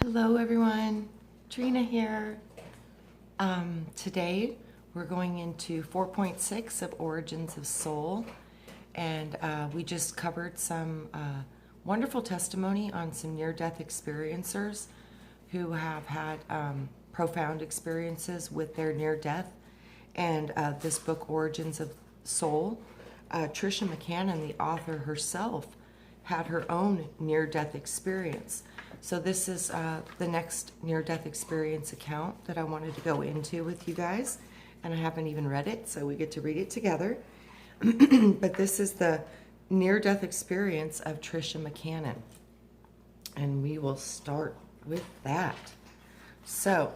Hello everyone, Trina here. Today we're going into 4.6 of Origins of Soul, and we just covered some wonderful testimony on some near-death experiencers who have had profound experiences with their near-death. And this book, Origins of Soul, Tricia the author herself, had her own near-death experience. So this is the next near-death experience account that I wanted to go into with you guys. And I haven't even read it, so we get to read it together. But this is the near-death experience of Tricia. And we will start with that. So,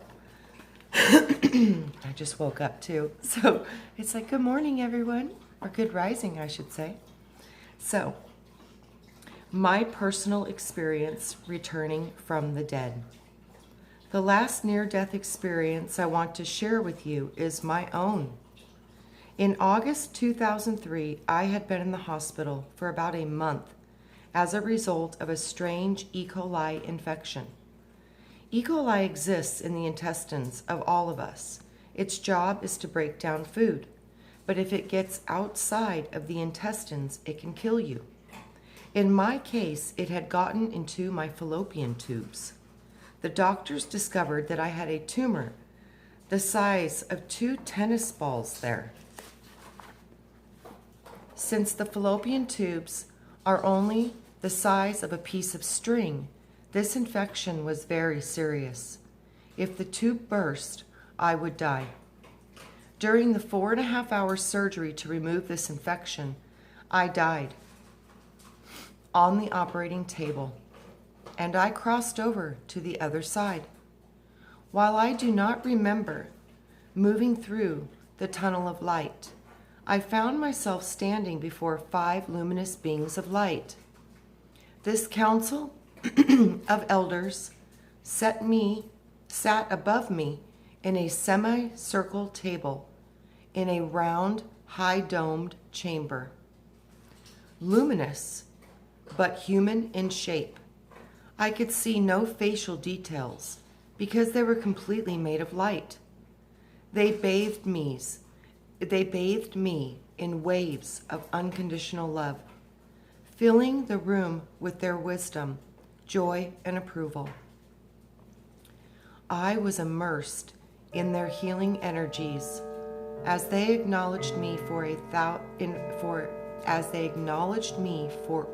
I just woke up too. So, it's like, good morning, everyone. Or good rising, I should say. So, my personal experience returning from the dead. The last near-death experience I want to share with you is my own. In August 2003, I had been in the hospital for about a month as a result of a strange E. coli infection. E. coli exists in the intestines of all of us. Its job is to break down food, but if it gets outside of the intestines, it can kill you. In my case, it had gotten into my fallopian tubes. The doctors discovered that I had a tumor the size of 2 tennis balls there. Since the fallopian tubes are only the size of a piece of string, this infection was very serious. If the tube burst, I would die. During the 4.5-hour surgery to remove this infection, I died on the operating table, and I crossed over to the other side. While I do not remember moving through the tunnel of light, I found myself standing before 5 luminous beings of light. This council of elders sat above me in a semicircle table in a round, high-domed chamber. Luminous, but human in shape. I could see no facial details because they were completely made of light. They bathed me in waves of unconditional love, filling the room with their wisdom, joy, and approval. I was immersed in their healing energies as they acknowledged me for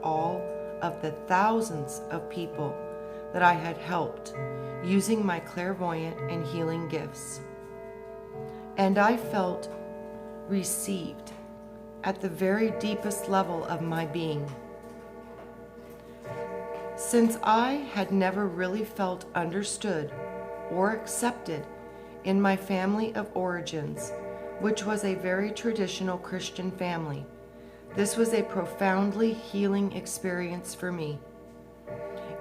all of the thousands of people that I had helped using my clairvoyant and healing gifts. And I felt received at the very deepest level of my being. Since I had never really felt understood or accepted in my family of origins, which was a very traditional Christian family, this was a profoundly healing experience for me.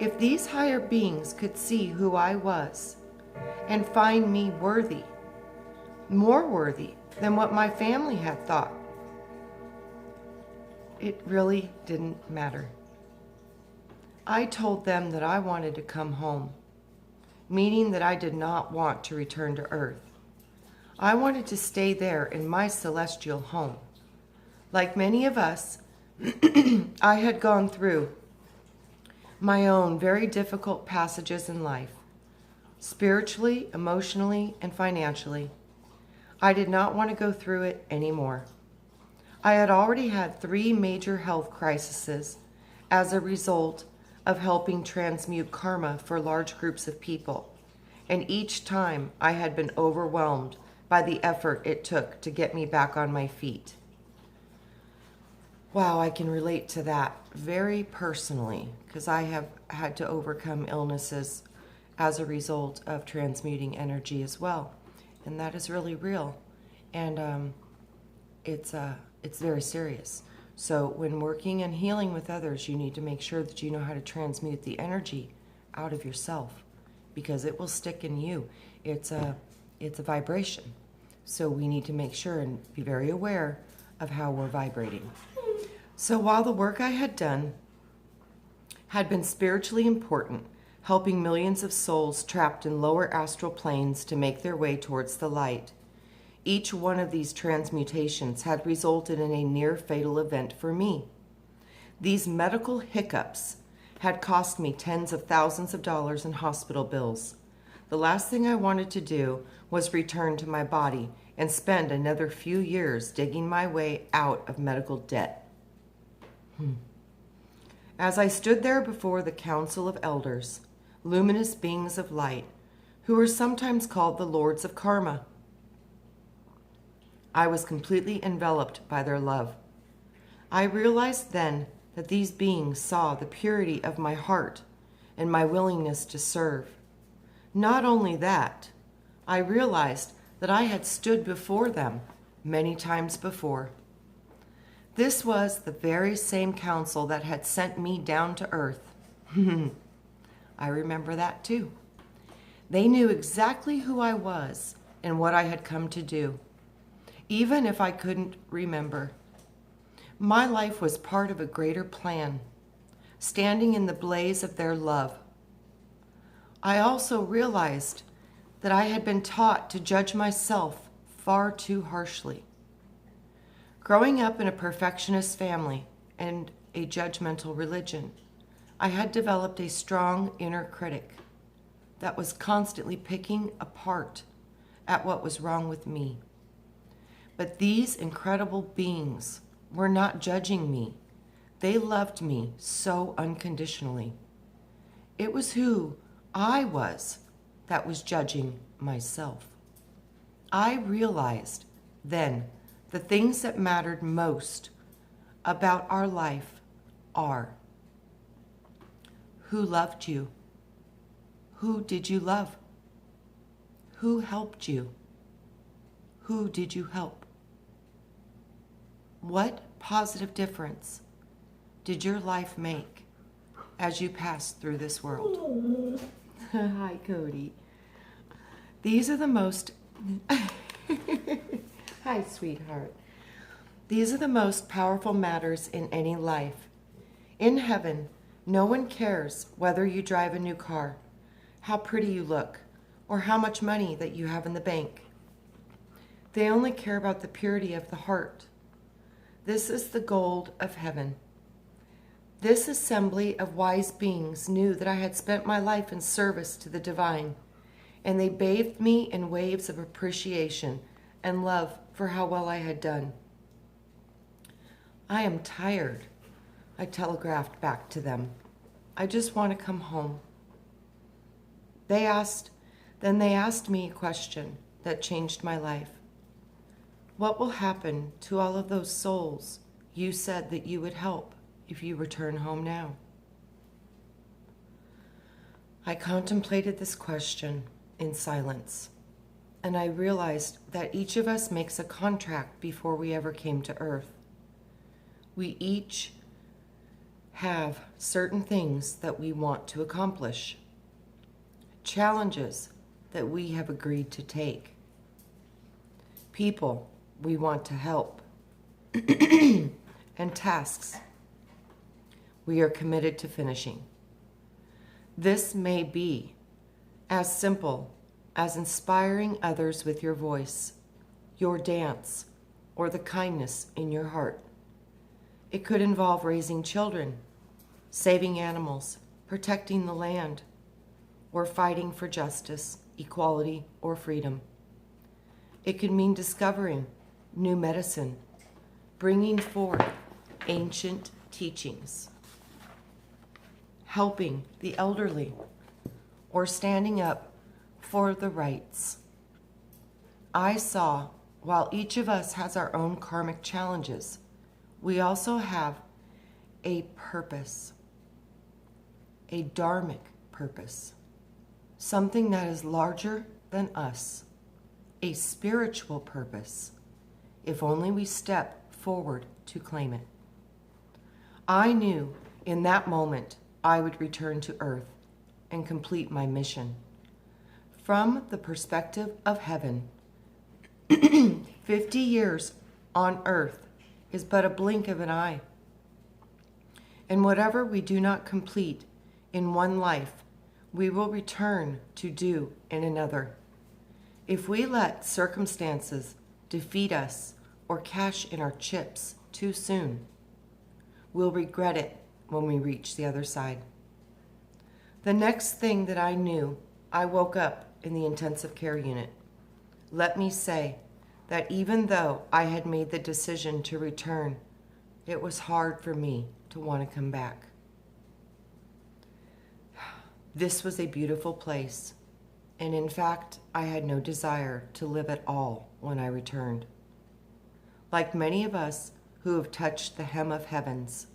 If these higher beings could see who I was and find me worthy, more worthy than what my family had thought, it really didn't matter. I told them that I wanted to come home, meaning that I did not want to return to Earth. I wanted to stay there in my celestial home. Like many of us, I had gone through my own very difficult passages in life, spiritually, emotionally, and financially. I did not want to go through it anymore. I had already had 3 major health crises as a result of helping transmute karma for large groups of people, and each time I had been overwhelmed by the effort it took to get me back on my feet. Wow, I can relate to that very personally because I have had to overcome illnesses as a result of transmuting energy as well. And that is really real. And it's very serious. So when working and healing with others, you need to make sure that you know how to transmute the energy out of yourself because it will stick in you. It's a vibration. So we need to make sure and be very aware of how we're vibrating. So while the work I had done had been spiritually important, helping millions of souls trapped in lower astral planes to make their way towards the light. Each one of these transmutations had resulted in a near-fatal event for me. These medical hiccups had cost me tens of thousands of dollars in hospital bills. The last thing I wanted to do was return to my body and spend another few years digging my way out of medical debt. As I stood there before the council of elders, luminous beings of light, who are sometimes called the Lords of Karma, I was completely enveloped by their love. I realized then that these beings saw the purity of my heart and my willingness to serve. Not only that, I realized that I had stood before them many times before. This was the very same council that had sent me down to earth. I remember that too. They knew exactly who I was and what I had come to do, even if I couldn't remember. My life was part of a greater plan, standing in the blaze of their love. I also realized that I had been taught to judge myself far too harshly. Growing up in a perfectionist family and a judgmental religion, I had developed a strong inner critic that was constantly picking apart at what was wrong with me. But these incredible beings were not judging me. They loved me so unconditionally. It was who I was that was judging myself. I realized then the things that mattered most about our life are: who loved you? Who did you love? Who helped you? Who did you help? What positive difference did your life make as you passed through this world? Hi, Cody. These are the most... Hi, sweetheart. These are the most powerful matters in any life. In heaven, no one cares whether you drive a new car, how pretty you look, or how much money that you have in the bank. They only care about the purity of the heart. This is the gold of heaven. This assembly of wise beings knew that I had spent my life in service to the divine, and they bathed me in waves of appreciation and love for how well I had done. I am tired, I telegraphed back to them. I just want to come home. Then they asked me a question that changed my life. What will happen to all of those souls you said that you would help if you return home now? I contemplated this question in silence, and I realized that each of us makes a contract before we ever came to earth. We each have certain things that we want to accomplish, challenges that we have agreed to take, people we want to help, and tasks we are committed to finishing. This may be as simple as inspiring others with your voice, your dance, or the kindness in your heart. It could involve raising children, saving animals, protecting the land, or fighting for justice, equality, or freedom. It could mean discovering new medicine, bringing forth ancient teachings, helping the elderly, or standing up for the rights. I saw, while each of us has our own karmic challenges, we also have a purpose, a dharmic purpose, something that is larger than us, a spiritual purpose, if only we step forward to claim it. I knew in that moment I would return to Earth and complete my mission. From the perspective of heaven, 50 years on Earth is but a blink of an eye. And whatever we do not complete in one life, we will return to do in another. If we let circumstances defeat us or cash in our chips too soon, we'll regret it when we reach the other side. The next thing that I knew, I woke up in the intensive care unit. Let me say that even though I had made the decision to return, it was hard for me to want to come back. This was a beautiful place, and in fact, I had no desire to live at all when I returned. Like many of us who have touched the hem of heavens,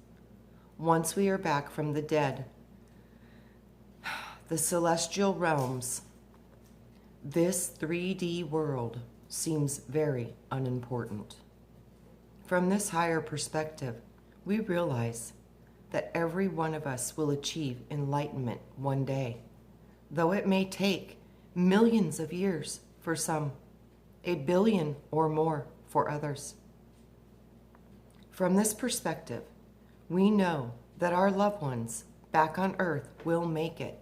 once we are back from the dead, the celestial realms, this 3D world seems very unimportant. From this higher perspective, we realize that every one of us will achieve enlightenment one day, though it may take millions of years for some, 1 billion or more for others. From this perspective, we know that our loved ones back on earth will make it,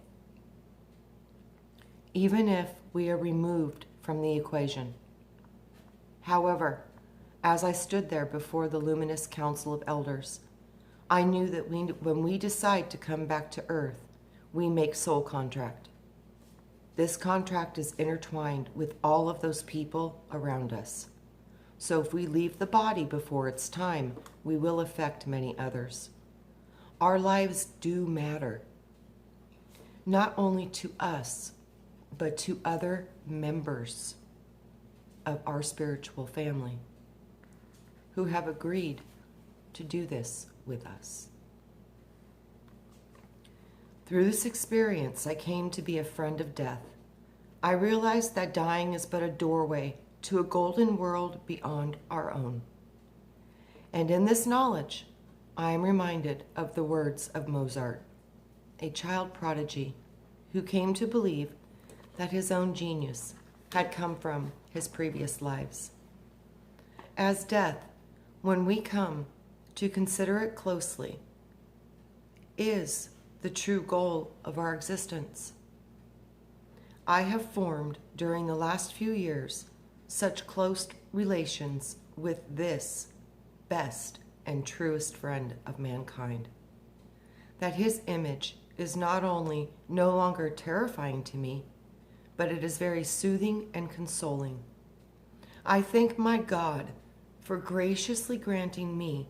even if we are removed from the equation. However, as I stood there before the luminous council of elders, I knew that when we decide to come back to earth, we make soul contract. This contract is intertwined with all of those people around us. So if we leave the body before it's time, we will affect many others. Our lives do matter, not only to us, but to other members of our spiritual family who have agreed to do this with us. Through this experience, I came to be a friend of death. I realized that dying is but a doorway to a golden world beyond our own. And in this knowledge, I am reminded of the words of Mozart, a child prodigy who came to believe that his own genius had come from his previous lives. As death, when we come to consider it closely, is the true goal of our existence. I have formed during the last few years such close relations with this best and truest friend of mankind that his image is not only no longer terrifying to me, but it is very soothing and consoling. I thank my God for graciously granting me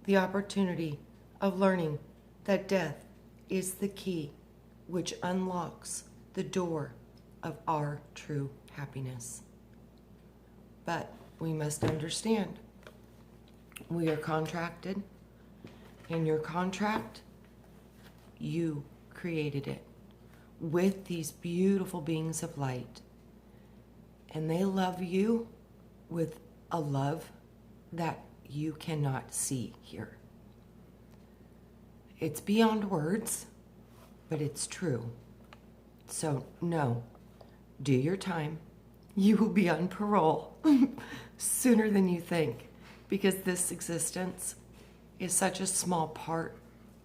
the opportunity of learning that death is the key which unlocks the door of our true happiness. But we must understand, we are contracted. In your contract, you created it with these beautiful beings of light. And they love you with a love that you cannot see here. It's beyond words, but it's true. So no, do your time. You will be on parole sooner than you think, because this existence is such a small part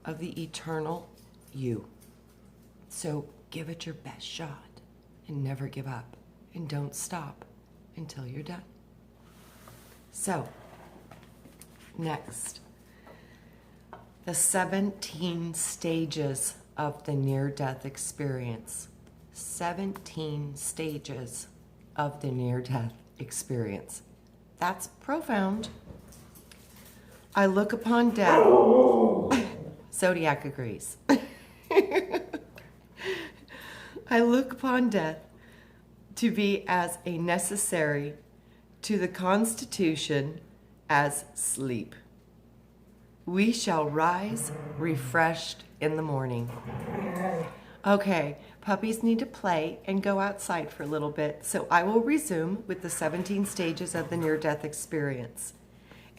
of the eternal you. So give it your best shot and never give up, and don't stop until you're done. So, next, the 17 stages of the near-death experience. 17 stages of the near-death experience. That's profound. I look upon death. Zodiac agrees. I look upon death to be as a necessary to the Constitution as sleep. We shall rise refreshed in the morning. Okay, puppies need to play and go outside for a little bit, so I will resume with the 17 stages of the near-death experience.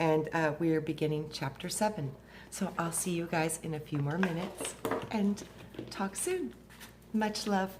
And we are beginning chapter 7. So I'll see you guys in a few more minutes and talk soon. Much love.